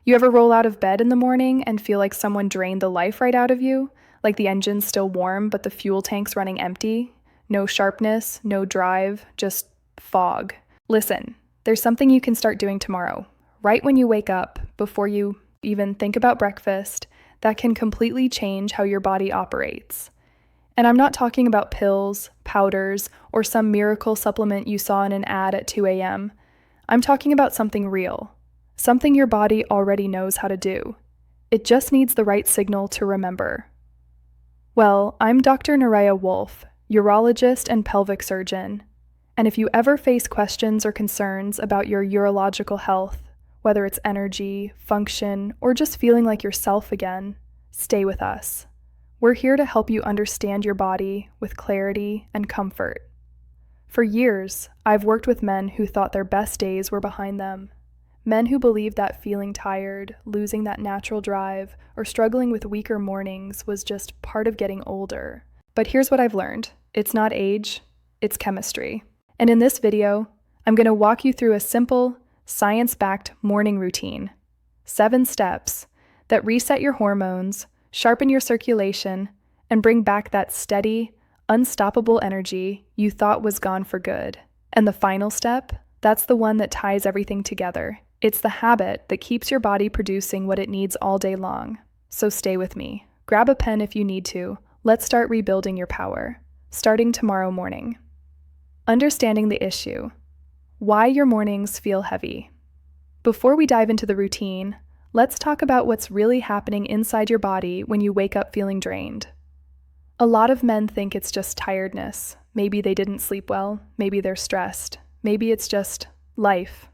You ever roll out of bed in the morning and feel like someone drained the life right out of you? Like the engine's still warm, but the fuel tank's running empty? No sharpness, no drive, just fog. Listen, there's something you can start doing tomorrow, right when you wake up, before you even think about breakfast, that can completely change how your body operates. And I'm not talking about pills, powders, or some miracle supplement you saw in an ad at 2 a.m. I'm talking about something real, something your body already knows how to do. It just needs the right signal to remember. Well, I'm Dr. Naraya Wolf, urologist and pelvic surgeon. And if you ever face questions or concerns about your urological health, whether it's energy, function, or just feeling like yourself again, stay with us. We're here to help you understand your body with clarity and comfort. For years, I've worked with men who thought their best days were behind them. Men who believed that feeling tired, losing that natural drive, or struggling with weaker mornings was just part of getting older. But here's what I've learned. It's not age, it's chemistry. And in this video, I'm going to walk you through a simple, science-backed morning routine. 7 steps that reset your hormones, sharpen your circulation, and bring back that steady, unstoppable energy you thought was gone for good. And the final step, that's the one that ties everything together. It's the habit that keeps your body producing what it needs all day long. So stay with me. Grab a pen if you need to. Let's start rebuilding your power, starting tomorrow morning. Understanding the issue. Why your mornings feel heavy. Before we dive into the routine, let's talk about what's really happening inside your body when you wake up feeling drained. A lot of men think it's just tiredness. Maybe they didn't sleep well, maybe they're stressed, maybe it's just life.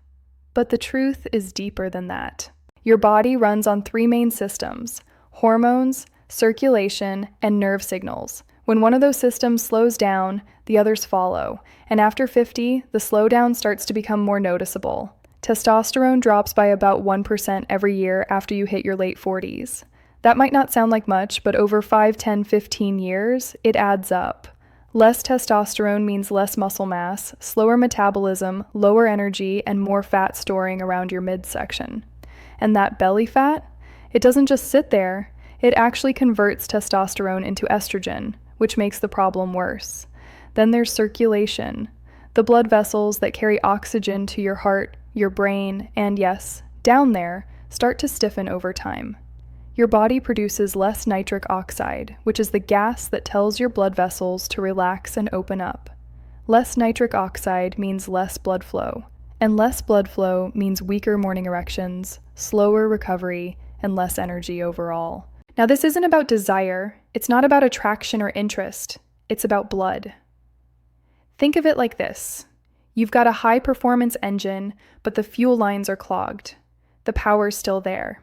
But the truth is deeper than that. Your body runs on 3 main systems: hormones, circulation, and nerve signals. When one of those systems slows down, the others follow, and after 50, the slowdown starts to become more noticeable. Testosterone drops by about 1% every year after you hit your late 40s. That might not sound like much, but over 5, 10, 15 years, it adds up. Less testosterone means less muscle mass, slower metabolism, lower energy, and more fat storing around your midsection. And that belly fat? It doesn't just sit there, it actually converts testosterone into estrogen, which makes the problem worse. Then there's circulation, the blood vessels that carry oxygen to your heart, your brain, and yes, down there, start to stiffen over time. Your body produces less nitric oxide, which is the gas that tells your blood vessels to relax and open up. Less nitric oxide means less blood flow, and less blood flow means weaker morning erections, slower recovery, and less energy overall. Now, this isn't about desire, it's not about attraction or interest, it's about blood. Think of it like this. You've got a high-performance engine, but the fuel lines are clogged. The power's still there.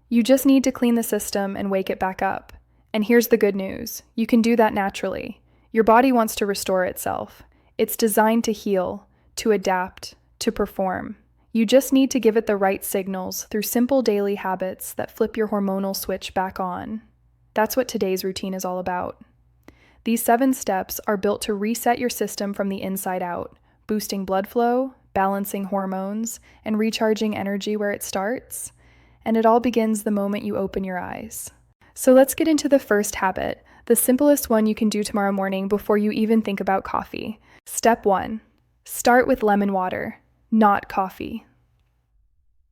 You just need to clean the system and wake it back up. And here's the good news. You can do that naturally. Your body wants to restore itself. It's designed to heal, to adapt, to perform. You just need to give it the right signals through simple daily habits that flip your hormonal switch back on. That's what today's routine is all about. These 7 steps are built to reset your system from the inside out, boosting blood flow, balancing hormones, and recharging energy where it starts. And it all begins the moment you open your eyes. So let's get into the first habit, the simplest one you can do tomorrow morning before you even think about coffee. Step 1. Start with lemon water, not coffee.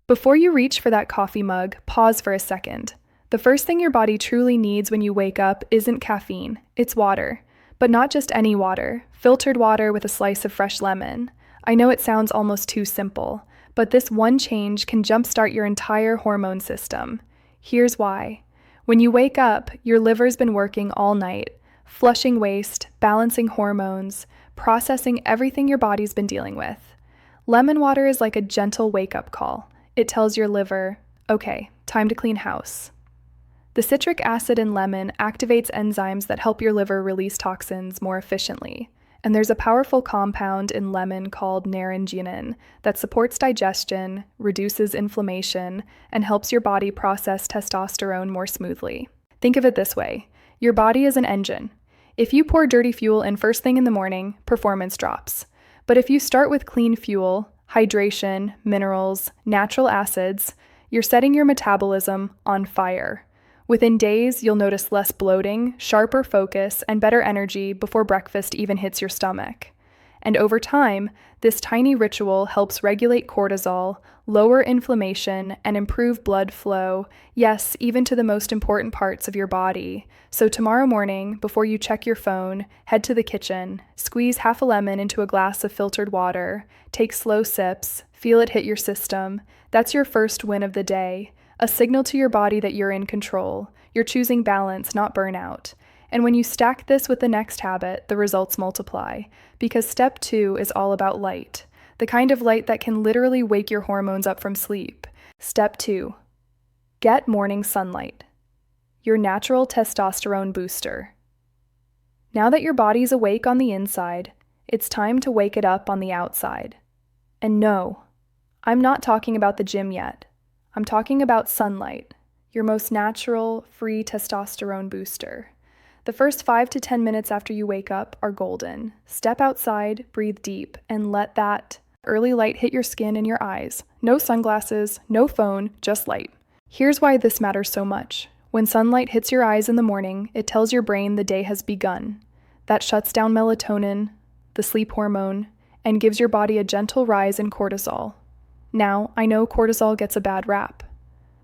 Before you reach for that coffee mug, pause for a second. The first thing your body truly needs when you wake up isn't caffeine, it's water. But not just any water, filtered water with a slice of fresh lemon. I know it sounds almost too simple, but this one change can jumpstart your entire hormone system. Here's why. When you wake up, your liver's been working all night, flushing waste, balancing hormones, processing everything your body's been dealing with. Lemon water is like a gentle wake-up call. It tells your liver, okay, time to clean house. The citric acid in lemon activates enzymes that help your liver release toxins more efficiently. And there's a powerful compound in lemon called naringenin that supports digestion, reduces inflammation, and helps your body process testosterone more smoothly. Think of it this way. Your body is an engine. If you pour dirty fuel in first thing in the morning, performance drops. But if you start with clean fuel, hydration, minerals, natural acids, You're setting your metabolism on fire. Within days, you'll notice less bloating, sharper focus, and better energy before breakfast even hits your stomach. And over time, this tiny ritual helps regulate cortisol, lower inflammation, and improve blood flow, yes, even to the most important parts of your body. So tomorrow morning, before you check your phone, head to the kitchen, squeeze half a lemon into a glass of filtered water, take slow sips, feel it hit your system. That's your first win of the day, a signal to your body that you're in control. You're choosing balance, not burnout. And when you stack this with the next habit, the results multiply, because step 2 is all about light, the kind of light that can literally wake your hormones up from sleep. Step 2, get morning sunlight, your natural testosterone booster. Now that your body's awake on the inside, it's time to wake it up on the outside. And no, I'm not talking about the gym yet. I'm talking about sunlight, your most natural, free testosterone booster. The first 5 to 10 minutes after you wake up are golden. Step outside, breathe deep, and let that early light hit your skin and your eyes. No sunglasses, no phone, just light. Here's why this matters so much. When sunlight hits your eyes in the morning, it tells your brain the day has begun. That shuts down melatonin, the sleep hormone, and gives your body a gentle rise in cortisol. Now, I know cortisol gets a bad rap,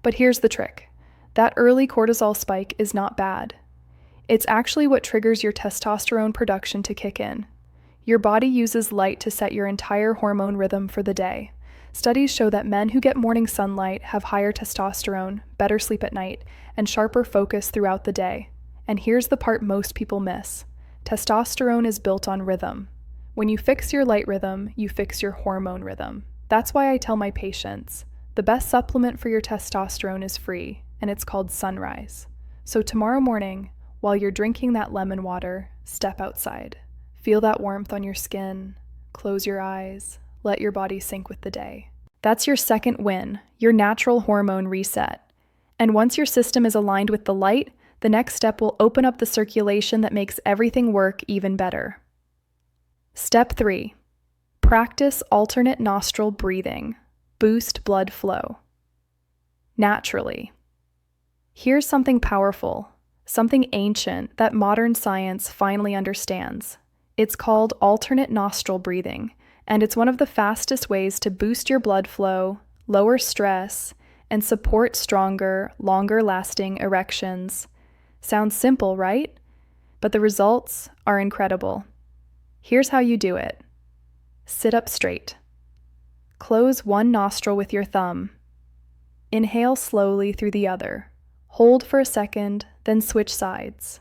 but here's the trick. That early cortisol spike is not bad. It's actually what triggers your testosterone production to kick in. Your body uses light to set your entire hormone rhythm for the day. Studies show that men who get morning sunlight have higher testosterone, better sleep at night, and sharper focus throughout the day. And here's the part most people miss. Testosterone is built on rhythm. When you fix your light rhythm, you fix your hormone rhythm. That's why I tell my patients, the best supplement for your testosterone is free, and it's called sunrise. So tomorrow morning, while you're drinking that lemon water, step outside. Feel that warmth on your skin. Close your eyes. Let your body sync with the day. That's your second win, your natural hormone reset. And once your system is aligned with the light, the next step will open up the circulation that makes everything work even better. Step 3, practice alternate nostril breathing. Boost blood flow. Naturally. Here's something powerful. Something ancient that modern science finally understands. It's called alternate nostril breathing, and it's one of the fastest ways to boost your blood flow, lower stress, and support stronger, longer-lasting erections. Sounds simple, right? But the results are incredible. Here's how you do it. Sit up straight. Close one nostril with your thumb. Inhale slowly through the other. Hold for a second, then switch sides.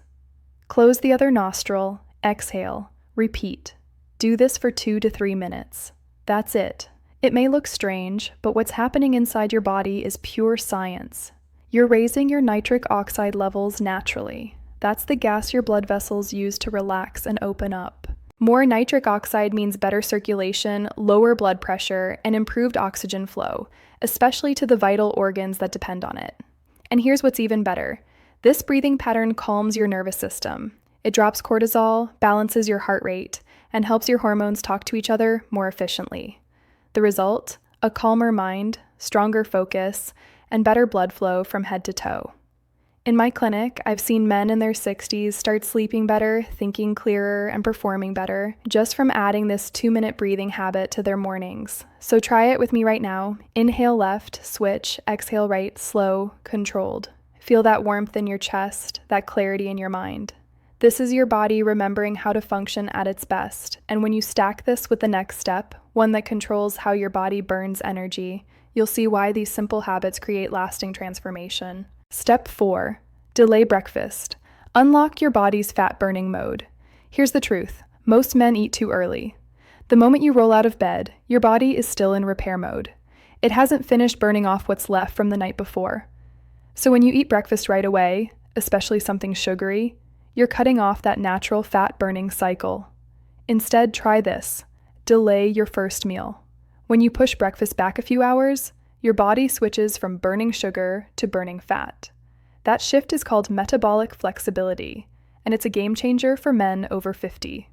Close the other nostril, exhale, repeat. Do this for 2 to 3 minutes. That's it. It may look strange, but what's happening inside your body is pure science. You're raising your nitric oxide levels naturally. That's the gas your blood vessels use to relax and open up. More nitric oxide means better circulation, lower blood pressure, and improved oxygen flow, especially to the vital organs that depend on it. And here's what's even better. This breathing pattern calms your nervous system. It drops cortisol, balances your heart rate, and helps your hormones talk to each other more efficiently. The result? A calmer mind, stronger focus, and better blood flow from head to toe. In my clinic, I've seen men in their 60s start sleeping better, thinking clearer, and performing better, just from adding this 2-minute breathing habit to their mornings. So try it with me right now. Inhale left, switch, exhale right, slow, controlled. Feel that warmth in your chest, that clarity in your mind. This is your body remembering how to function at its best, and when you stack this with the next step, one that controls how your body burns energy, you'll see why these simple habits create lasting transformation. Step 4, delay breakfast. Unlock your body's fat-burning mode. Here's the truth. Most men eat too early. The moment you roll out of bed, your body is still in repair mode. It hasn't finished burning off what's left from the night before. So when you eat breakfast right away, especially something sugary, you're cutting off that natural fat-burning cycle. Instead, try this. Delay your first meal. When you push breakfast back a few hours, your body switches from burning sugar to burning fat. That shift is called metabolic flexibility, and it's a game changer for men over 50.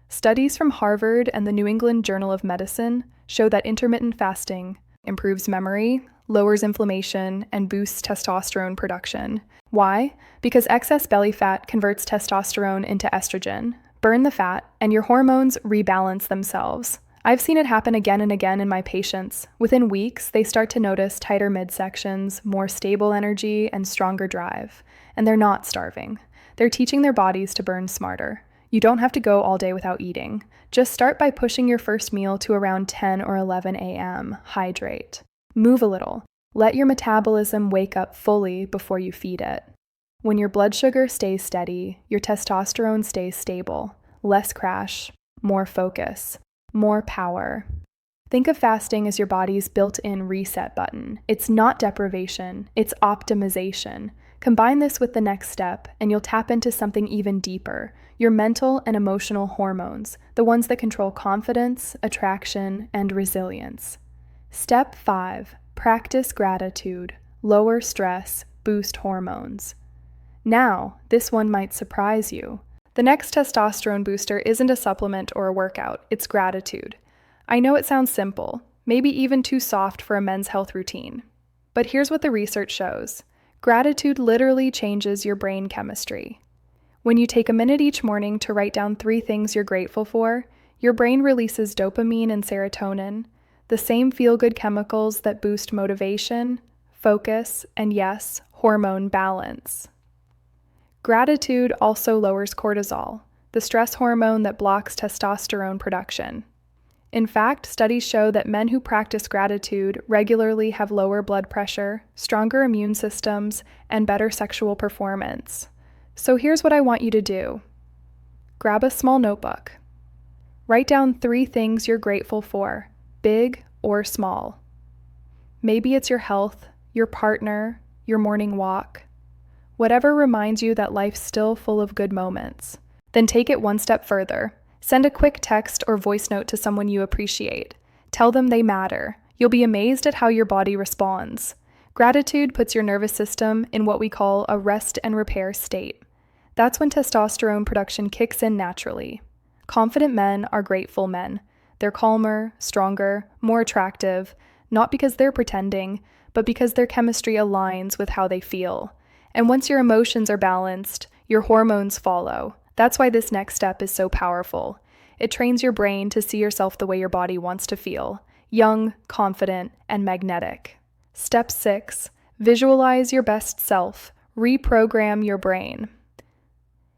Studies from Harvard and the New England Journal of Medicine show that intermittent fasting, improves memory, lowers inflammation, and boosts testosterone production. Why? Because excess belly fat converts testosterone into estrogen. Burn the fat, and your hormones rebalance themselves. I've seen it happen again and again in my patients. Within weeks, they start to notice tighter midsections, more stable energy, and stronger drive. And they're not starving. They're teaching their bodies to burn smarter. You don't have to go all day without eating. Just start by pushing your first meal to around 10 or 11 a.m. Hydrate. Move a little. Let your metabolism wake up fully before you feed it. When your blood sugar stays steady, your testosterone stays stable. Less crash, more focus, more power. Think of fasting as your body's built-in reset button. It's not deprivation, it's optimization. Combine this with the next step, and you'll tap into something even deeper, your mental and emotional hormones, the ones that control confidence, attraction, and resilience. Step 5. Practice gratitude. Lower stress, boost hormones. Now, this one might surprise you. The next testosterone booster isn't a supplement or a workout, it's gratitude. I know it sounds simple, maybe even too soft for a men's health routine. But here's what the research shows. Gratitude literally changes your brain chemistry. When you take a minute each morning to write down 3 things you're grateful for, your brain releases dopamine and serotonin, the same feel-good chemicals that boost motivation, focus, and yes, hormone balance. Gratitude also lowers cortisol, the stress hormone that blocks testosterone production. In fact, studies show that men who practice gratitude regularly have lower blood pressure, stronger immune systems, and better sexual performance. So here's what I want you to do. Grab a small notebook. Write down 3 things you're grateful for, big or small. Maybe it's your health, your partner, your morning walk. Whatever reminds you that life's still full of good moments. Then take it one step further. Send a quick text or voice note to someone you appreciate. Tell them they matter. You'll be amazed at how your body responds. Gratitude puts your nervous system in what we call a rest and repair state. That's when testosterone production kicks in naturally. Confident men are grateful men. They're calmer, stronger, more attractive, not because they're pretending, but because their chemistry aligns with how they feel. And once your emotions are balanced, your hormones follow. That's why this next step is so powerful. It trains your brain to see yourself the way your body wants to feel, young, confident, and magnetic. Step 6. Visualize your best self. Reprogram your brain.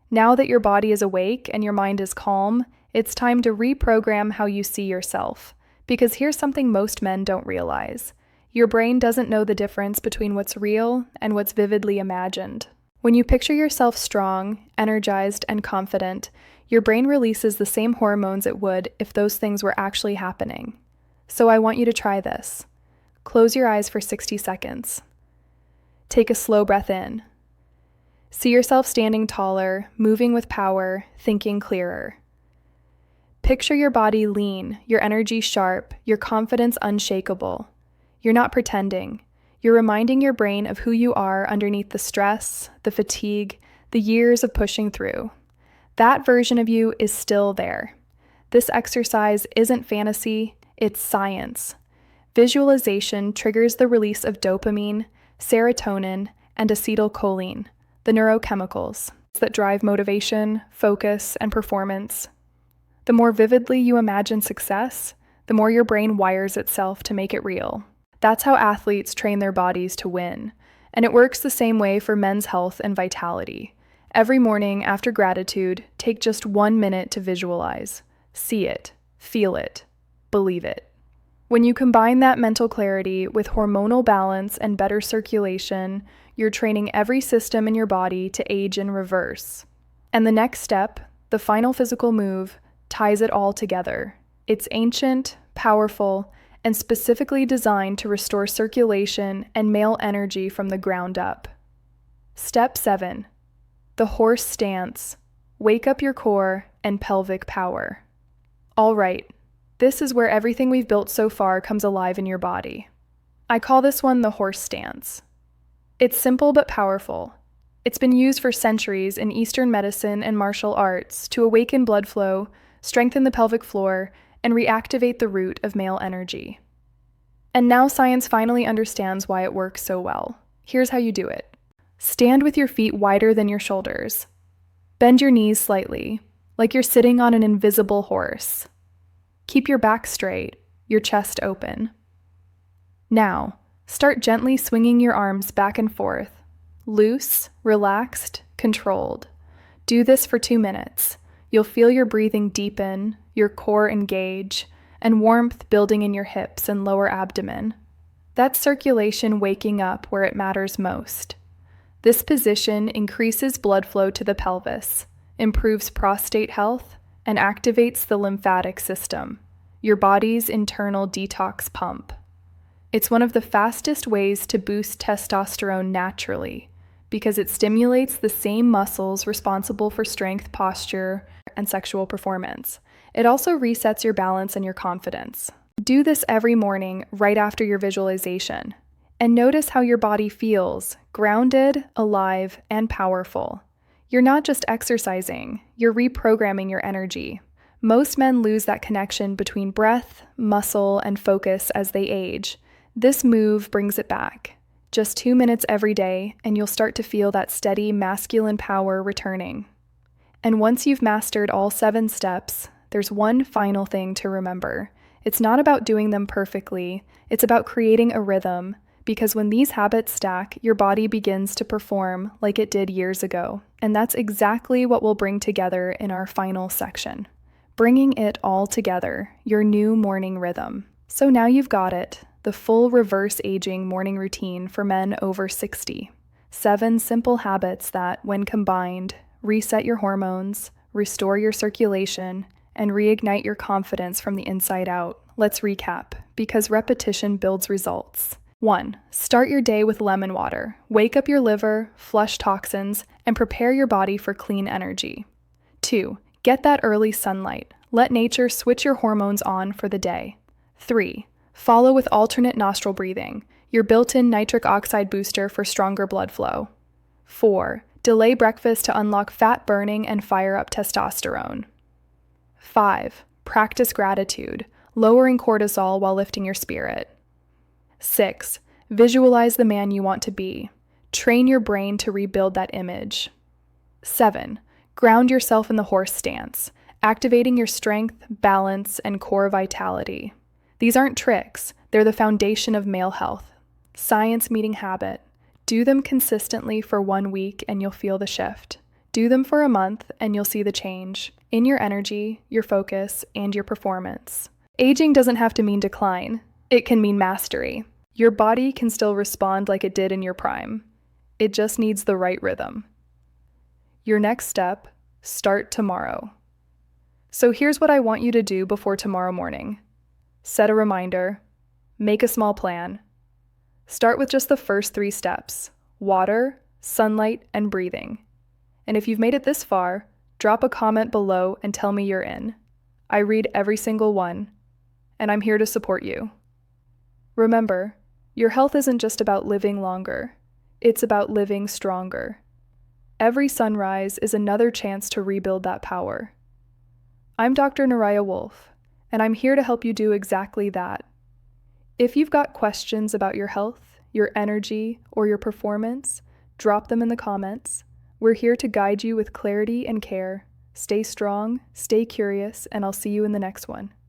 Now that your body is awake and your mind is calm, it's time to reprogram how you see yourself. Because here's something most men don't realize. Your brain doesn't know the difference between what's real and what's vividly imagined. When you picture yourself strong, energized, and confident, your brain releases the same hormones it would if those things were actually happening. So I want you to try this. Close your eyes for 60 seconds. Take a slow breath in. See yourself standing taller, moving with power, thinking clearer. Picture your body lean, your energy sharp, your confidence unshakable. You're not pretending. You're reminding your brain of who you are underneath the stress, the fatigue, the years of pushing through. That version of you is still there. This exercise isn't fantasy, it's science. Visualization triggers the release of dopamine, serotonin, and acetylcholine, the neurochemicals that drive motivation, focus, and performance. The more vividly you imagine success, the more your brain wires itself to make it real. That's how athletes train their bodies to win. And it works the same way for men's health and vitality. Every morning after gratitude, take just 1 minute to visualize. See it, feel it, believe it. When you combine that mental clarity with hormonal balance and better circulation, you're training every system in your body to age in reverse. And the next step, the final physical move, ties it all together. It's ancient, powerful, and specifically designed to restore circulation and male energy from the ground up. Step 7. The horse stance. Wake up your core and pelvic power. All right, this is where everything we've built so far comes alive in your body. I call this one the horse stance. It's simple but powerful. It's been used for centuries in Eastern medicine and martial arts to awaken blood flow, strengthen the pelvic floor, and reactivate the root of male energy. And now science finally understands why it works so well. Here's how you do it. Stand with your feet wider than your shoulders. Bend your knees slightly, like you're sitting on an invisible horse. Keep your back straight, your chest open. Now, start gently swinging your arms back and forth. Loose, relaxed, controlled. Do this for 2 minutes. You'll feel your breathing deepen, your core engage, and warmth building in your hips and lower abdomen. That's circulation waking up where it matters most. This position increases blood flow to the pelvis, improves prostate health, and activates the lymphatic system, your body's internal detox pump. It's one of the fastest ways to boost testosterone naturally, because it stimulates the same muscles responsible for strength, posture, and sexual performance. It also resets your balance and your confidence. Do this every morning right after your visualization, and notice how your body feels, grounded, alive, and powerful. You're not just exercising, you're reprogramming your energy. Most men lose that connection between breath, muscle, and focus as they age. This move brings it back. Just 2 minutes every day, and you'll start to feel that steady masculine power returning. And once you've mastered all 7 steps, there's one final thing to remember. It's not about doing them perfectly, it's about creating a rhythm, because when these habits stack, your body begins to perform like it did years ago. And that's exactly what we'll bring together in our final section. Bringing it all together, your new morning rhythm. So now you've got it. The full reverse aging morning routine for men over 60. 7 simple habits that, when combined, reset your hormones, restore your circulation, and reignite your confidence from the inside out. Let's recap, because repetition builds results. 1. Start your day with lemon water. Wake up your liver, flush toxins, and prepare your body for clean energy. 2. Get that early sunlight. Let nature switch your hormones on for the day. 3. Follow with alternate nostril breathing, your built-in nitric oxide booster for stronger blood flow. 4. Delay breakfast to unlock fat burning and fire up testosterone. 5. Practice gratitude, lowering cortisol while lifting your spirit. 6. Visualize the man you want to be. Train your brain to rebuild that image. 7. Ground yourself in the horse stance, activating your strength, balance, and core vitality. These aren't tricks, they're the foundation of male health. Science meeting habit. Do them consistently for 1 week and you'll feel the shift. Do them for a month and you'll see the change in your energy, your focus, and your performance. Aging doesn't have to mean decline. It can mean mastery. Your body can still respond like it did in your prime. It just needs the right rhythm. Your next step, start tomorrow. So here's what I want you to do before tomorrow morning. Set a reminder. Make a small plan. Start with just the first 3 steps: water, sunlight, and breathing. And if you've made it this far, drop a comment below and tell me you're in. I read every single one, and I'm here to support you. Remember, your health isn't just about living longer. It's about living stronger. Every sunrise is another chance to rebuild that power. I'm Dr. Naraya Wolf, and I'm here to help you do exactly that. If you've got questions about your health, your energy, or your performance, drop them in the comments. We're here to guide you with clarity and care. Stay strong, stay curious, and I'll see you in the next one.